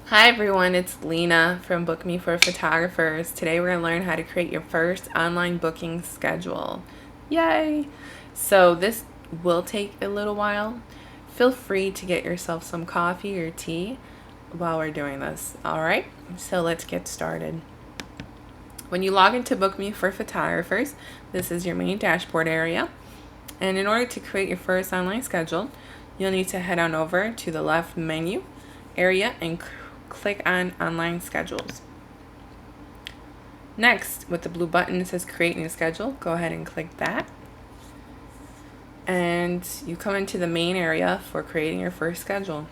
Hi everyone, it's Lena from Book Me for Photographers. Today we're going to learn how to create your first online booking schedule. Yay! So this will take a little while. Feel free to get yourself some coffee or tea while we're doing this. Alright, so let's get started. When you log into Book Me for Photographers, this is your main dashboard area. And in order to create your first online schedule, you'll need to head on over to the left menu area and click on online schedules. Next, with the blue button that says create new schedule, go ahead and click that. And you come into the main area for creating your first schedule.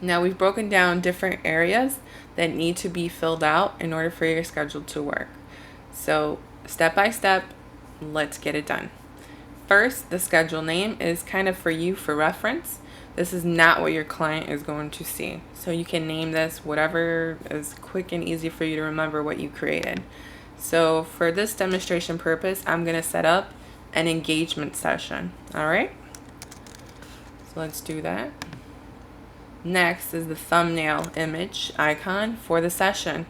Now we've broken down different areas that need to be filled out in order for your schedule to work. So step by step, let's get it done. First, the schedule name is kind of for you for reference. This is not what your client is going to see. So you can name this whatever is quick and easy for you to remember what you created. So for this demonstration purpose, I'm going to set up an engagement session. All right. So let's do that. Next is the thumbnail image icon for the session.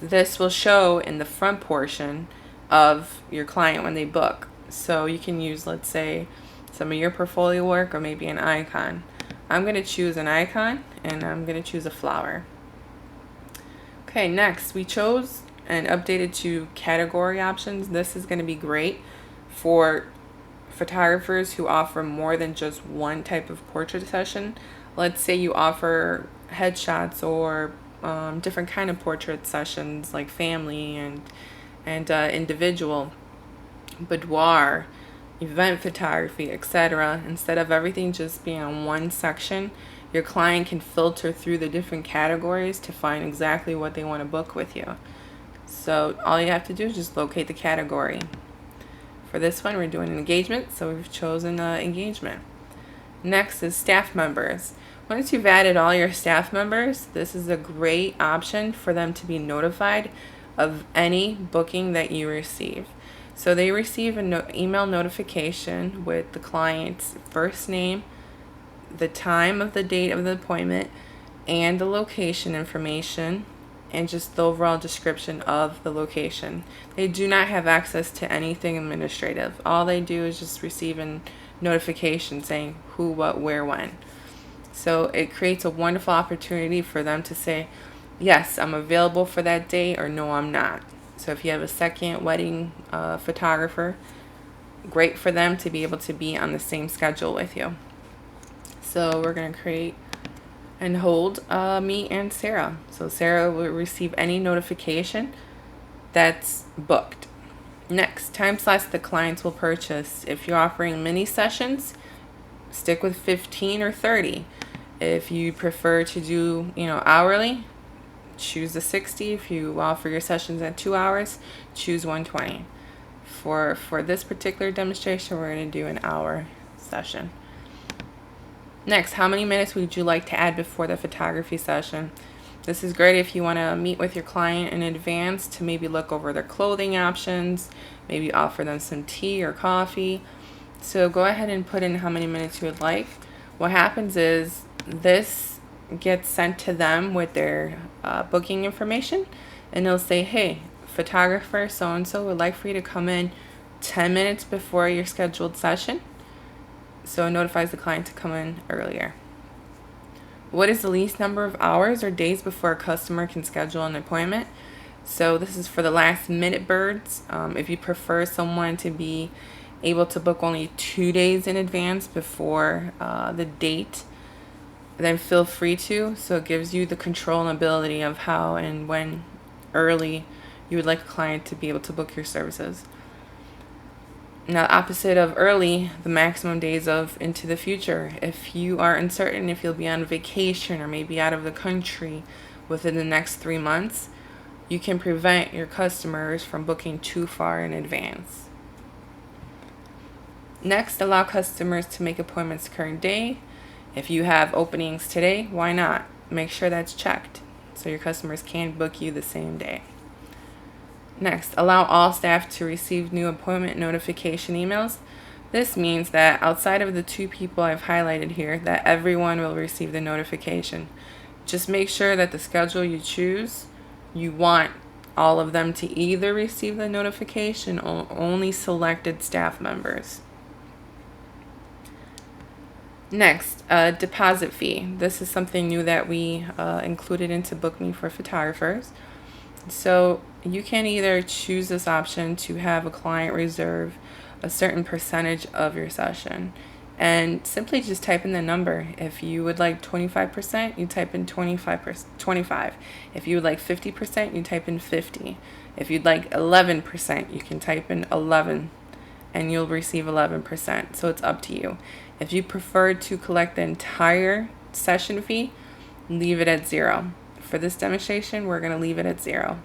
This will show in the front portion of your client when they book. So you can use, let's say, some of your portfolio work or maybe an icon. I'm going to choose an icon and I'm going to choose a flower. Okay, next we chose and updated to category options. This is going to be great for photographers who offer more than just one type of portrait session. Let's say you offer headshots or different kind of portrait sessions like family and individual, boudoir, event photography, etc. Instead of everything just being on one section, your client can filter through the different categories to find exactly what they want to book with you. So all you have to do is just locate the category. For this one, we're doing an engagement, so we've chosen engagement. Next is staff members. Once you've added all your staff members, this is a great option for them to be notified of any booking that you receive. So they receive an email notification with the client's first name, the time of the date of the appointment, and the location information, and just the overall description of the location. They do not have access to anything administrative. All they do is just receive a notification saying who, what, where, when. So it creates a wonderful opportunity for them to say, yes, I'm available for that date, or no, I'm not. So if you have a second wedding photographer, great for them to be able to be on the same schedule with you. So we're going to create and hold me and Sarah. So Sarah will receive any notification that's booked. Next, time slots the clients will purchase. If you're offering mini sessions, stick with 15 or 30. If you prefer to do, hourly, choose the 60. If you offer your sessions at 2 hours, choose 120. For this particular demonstration, we're going to do an hour session. Next, how many minutes would you like to add before the photography session? This is great if you want to meet with your client in advance to maybe look over their clothing options, maybe offer them some tea or coffee. So go ahead and put in how many minutes you would like. What happens is this gets sent to them with their booking information, and they'll say, hey, photographer so-and-so would like for you to come in 10 minutes before your scheduled session. So it notifies the client to come in earlier. What is the least number of hours or days before a customer can schedule an appointment? So this is for the last minute birds. If you prefer someone to be able to book only 2 days in advance before the date, then feel free to. So it gives you the control and ability of how and when early you would like a client to be able to book your services. Now, opposite of early, the maximum days of into the future. If you are uncertain if you'll be on vacation or maybe out of the country within the next 3 months, you can prevent your customers from booking too far in advance. Next, allow customers to make appointments current day. If you have openings today, why not? Make sure that's checked so your customers can book you the same day. Next, allow all staff to receive new appointment notification emails. This means that outside of the 2 people I've highlighted here, that everyone will receive the notification. Just make sure that the schedule you choose, you want all of them to either receive the notification or only selected staff members. Next, deposit fee. This is something new that we included into Book Me for photographers. So you can either choose this option to have a client reserve a certain percentage of your session, and simply just type in the number. If you would like 25%, you type in 25. If you would like 50%, you type in 50. If you'd like 11%, you can type in 11 and you'll receive 11%. So it's up to you. If you prefer to collect the entire session fee, leave it at 0. For this demonstration, we're going to leave it at 0.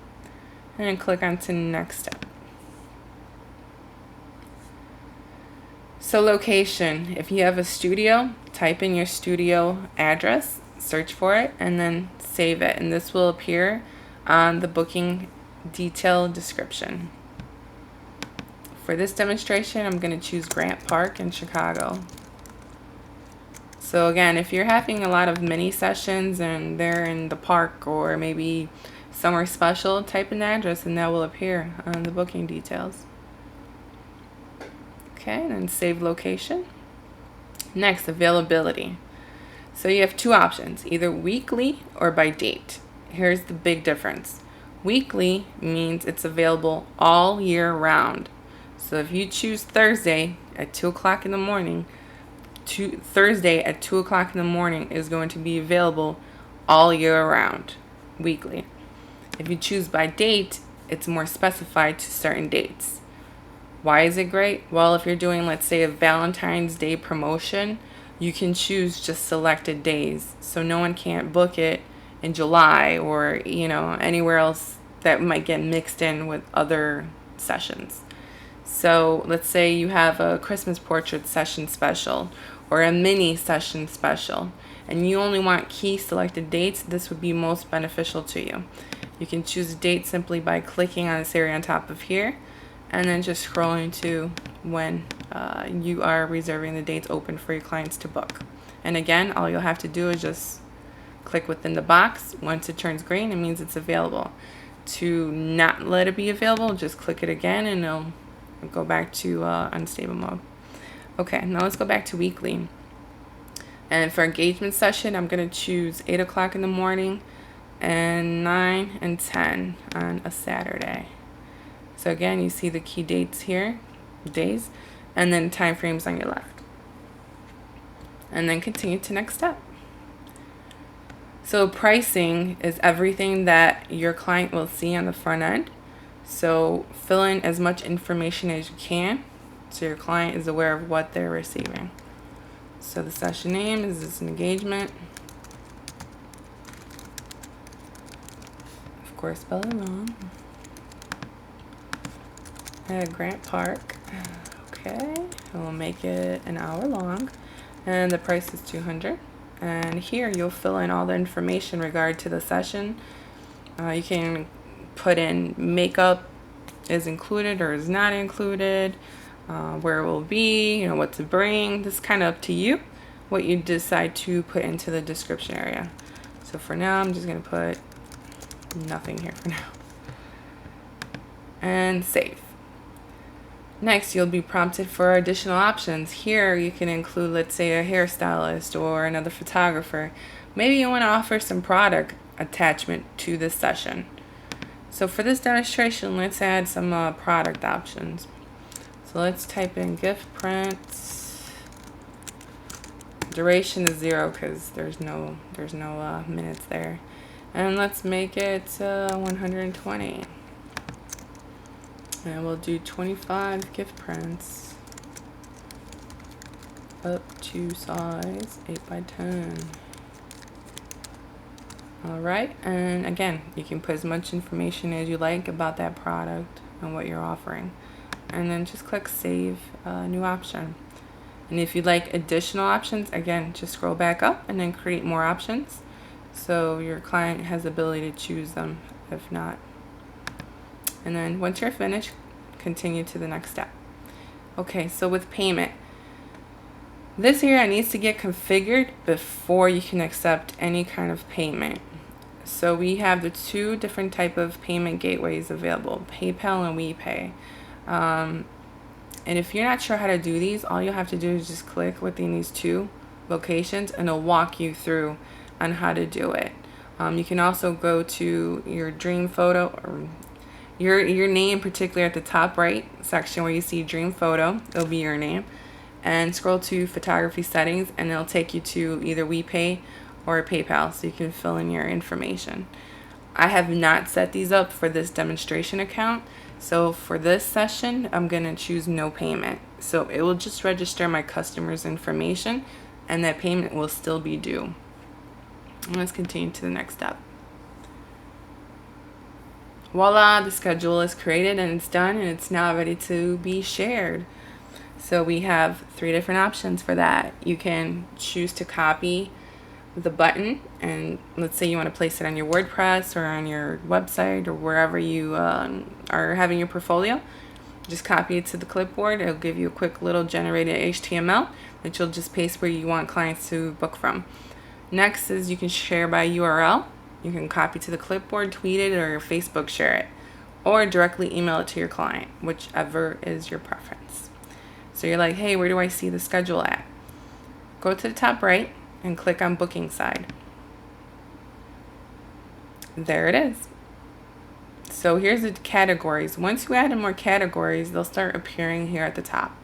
And then click on to next step. So location, if you have a studio, type in your studio address, search for it, and then save it. And this will appear on the booking detail description. For this demonstration, I'm going to choose Grant Park in Chicago. So again, if you're having a lot of mini sessions and they're in the park or maybe somewhere special, type in the address and that will appear on the booking details. Okay, and then save location. Next, availability. So you have two options, either weekly or by date. Here's the big difference. Weekly means it's available all year round. So if you choose Thursday at 2 o'clock in the morning, Thursday at 2 o'clock in the morning is going to be available all year round, weekly. If you choose by date, it's more specified to certain dates. Why is it great? Well, if you're doing, let's say, a Valentine's Day promotion, you can choose just selected days. So no one can't book it in July or, anywhere else that might get mixed in with other sessions. So let's say you have a Christmas portrait session special or a mini session special, and you only want key selected dates. This would be most beneficial to you. You can choose a date simply by clicking on this area on top of here, and then just scrolling to when you are reserving the dates open for your clients to book. And again, all you'll have to do is just click within the box. Once it turns green, it means it's available. To not let it be available, just click it again and it'll go back to unstable mode. Okay, now let's go back to weekly. And for engagement session, I'm going to choose 8 o'clock in the morning and 9 and 10 on a Saturday. So again, you see the key dates here, days, and then time frames on your left. And then continue to next step. So pricing is everything that your client will see on the front end. So fill in as much information as you can so your client is aware of what they're receiving. So the session name is this engagement. Of course, spell it wrong. At Grant Park. Okay, we'll make it an hour long. And the price is $200. And here you'll fill in all the information regarding to the session. You can put in makeup is included or is not included, where it will be, what to bring. This is kind of up to you, what you decide to put into the description area. So for now, I'm just going to put nothing here for now. And save. Next, you'll be prompted for additional options. Here, you can include, let's say, a hairstylist or another photographer. Maybe you want to offer some product attachment to this session. So for this demonstration, let's add some product options. So let's type in gift prints. Duration is 0 because there's no minutes there. And let's make it 120. And we'll do 25 gift prints up to size 8x10. Alright, and again, you can put as much information as you like about that product and what you're offering. And then just click Save New Option. And if you'd like additional options, again, just scroll back up and then create more options so your client has the ability to choose them if not. And then once you're finished, continue to the next step. Okay, so with payment, This area needs to get configured before you can accept any kind of payment. So we have the two different type of payment gateways available, PayPal and WePay. And if you're not sure how to do these, all you'll have to do is just click within these two locations and it'll walk you through on how to do it. You can also go to your dream photo, or your name, particularly at the top right section where you see dream photo, it'll be your name, and scroll to photography settings and it'll take you to either WePay or PayPal so you can fill in your information. I have not set these up for this demonstration account, so for this session I'm going to choose no payment. So it will just register my customer's information and that payment will still be due. Let's continue to the next step. Voila, the schedule is created and it's done and it's now ready to be shared. So we have three different options for that. You can choose to copy the button, and let's say you want to place it on your WordPress or on your website or wherever you are having your portfolio. Just copy it to the clipboard. It'll give you a quick little generated HTML that you'll just paste where you want clients to book from. Next is you can share by URL. You can copy to the clipboard, tweet it, or Facebook share it, or directly email it to your client, whichever is your preference. So you're like, hey, where do I see the schedule at? Go to the top right and click on booking side. There it is. So here's the categories. Once you add in more categories, they'll start appearing here at the top.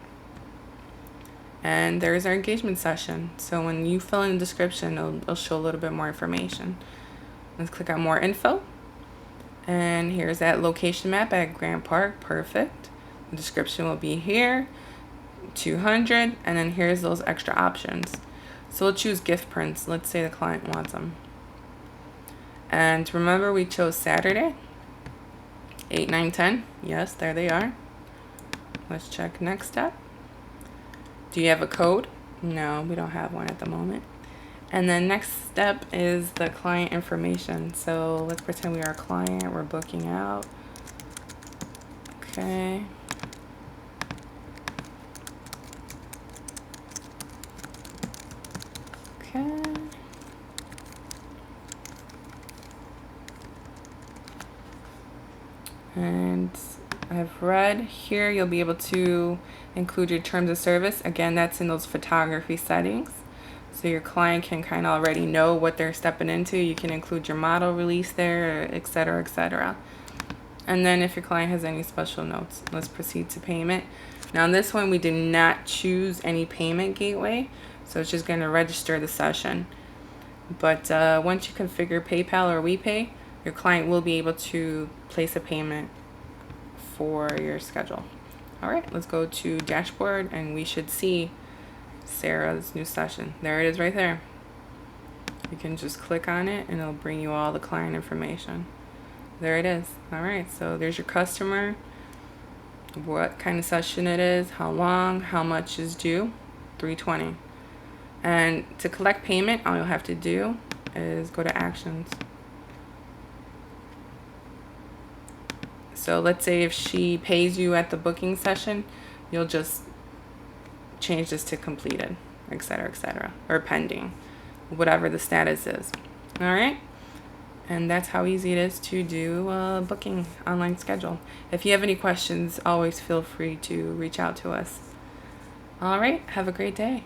And there's our engagement session. So when you fill in the description, it'll show a little bit more information. Let's click on more info. And here's that location map at Grant Park. Perfect. The description will be here, 200, and then here's those extra options. So we'll choose gift prints. Let's say the client wants them. And remember we chose Saturday, 8, 9, 10. Yes, there they are. Let's check next step. Do you have a code? No, we don't have one at the moment. And then next step is the client information. So let's pretend we are a client. We're booking out. Okay. Okay. And I've read here you'll be able to include your terms of service. Again, that's in those photography settings. So your client can kind of already know what they're stepping into. You can include your model release there, etc., etc. And then if your client has any special notes, let's proceed to payment. Now on this one, we did not choose any payment gateway, so it's just going to register the session. But once you configure PayPal or WePay, your client will be able to place a payment for your schedule. All right, let's go to dashboard and we should see Sarah's new session. There it is right there. You can just click on it and it'll bring you all the client information. There it is. All right, so there's your customer, what kind of session it is, how long, how much is due, $320. And to collect payment, all you'll have to do is go to actions. So let's say if she pays you at the booking session, you'll just change this to completed, etc., or pending, whatever the status is. All right. And that's how easy it is to do a booking online schedule. If you have any questions, always feel free to reach out to us. All right. Have a great day.